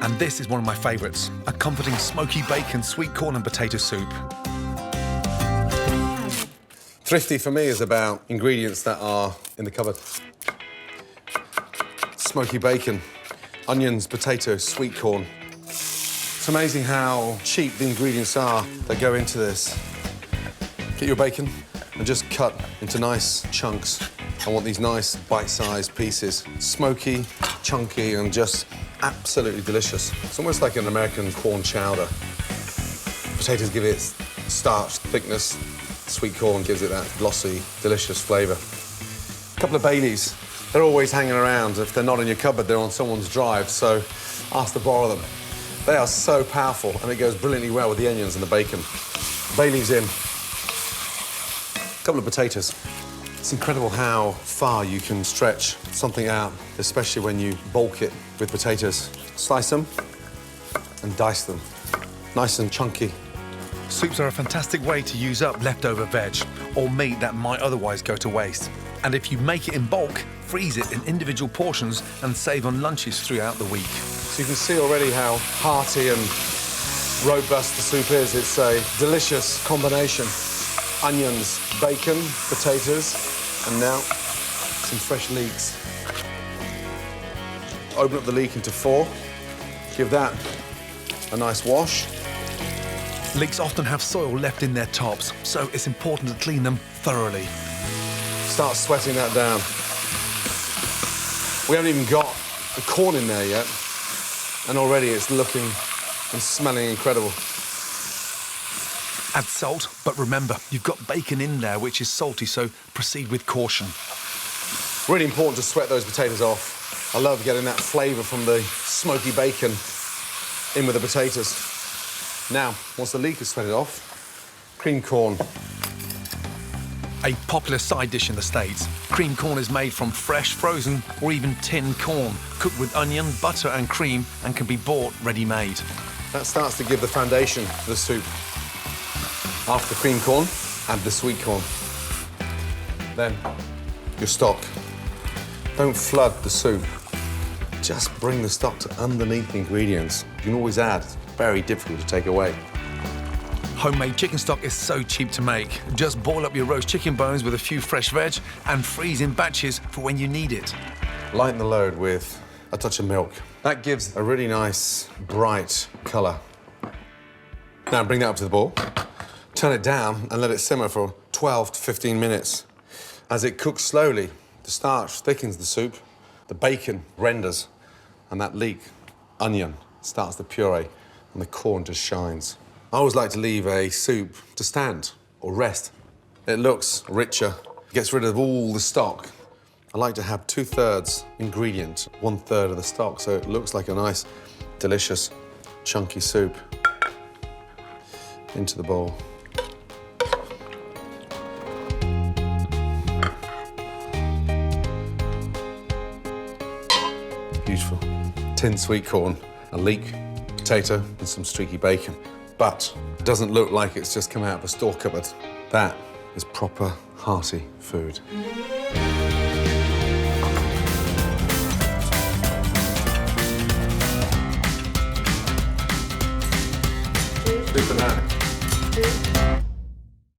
And this is one of my favourites, a comforting smoky bacon, sweet corn and potato soup. Thrifty for me is about ingredients that are in the cupboard. Smoky bacon, onions, potatoes, sweet corn. It's amazing how cheap the ingredients are that go into this. Get your bacon and just cut into nice chunks. I want these nice bite-sized pieces. Smoky, chunky, and just absolutely delicious. It's almost like an American corn chowder. Potatoes give it starch, thickness. Sweet corn gives it that glossy, delicious flavour. A couple of Baileys. They're always hanging around. If they're not in your cupboard, they're on someone's drive, so ask to borrow them. They are so powerful, and it goes brilliantly well with the onions and the bacon. Baileys in. A couple of potatoes. It's incredible how far you can stretch something out, especially when you bulk it with potatoes. Slice them and dice them. Nice and chunky. Soups are a fantastic way to use up leftover veg or meat that might otherwise go to waste. And if you make it in bulk, freeze it in individual portions and save on lunches throughout the week. So you can see already how hearty and robust the soup is. It's a delicious combination. Onions, bacon, potatoes, and now some fresh leeks. Open up the leek into 4. Give that a nice wash. Leeks often have soil left in their tops, so it's important to clean them thoroughly. Start sweating that down. We haven't even got the corn in there yet, and already it's looking and smelling incredible. Add salt, but remember, you've got bacon in there, which is salty, so proceed with caution. Really important to sweat those potatoes off. I love getting that flavour from the smoky bacon in with the potatoes. Now, once the leek is sweated off, cream corn. A popular side dish in the States, cream corn is made from fresh, frozen, or even tinned corn, cooked with onion, butter and cream, and can be bought ready-made. That starts to give the foundation to the soup. After the cream corn, add the sweet corn. Then, your stock. Don't flood the soup. Just bring the stock to underneath the ingredients. You can always add. It's very difficult to take away. Homemade chicken stock is so cheap to make. Just boil up your roast chicken bones with a few fresh veg and freeze in batches for when you need it. Lighten the load with a touch of milk. That gives a really nice, bright colour. Now bring that up to the boil. Turn it down and let it simmer for 12 to 15 minutes. As it cooks slowly, the starch thickens the soup, the bacon renders, and that leek, onion, starts to puree, and the corn just shines. I always like to leave a soup to stand or rest. It looks richer, gets rid of all the stock. I like to have 2/3 ingredient, 1/3 of the stock, so it looks like a nice, delicious, chunky soup. Into the bowl. Beautiful. Tinned sweet corn, a leek, potato, and some streaky bacon. But it doesn't look like it's just come out of a store cupboard. That is proper, hearty food.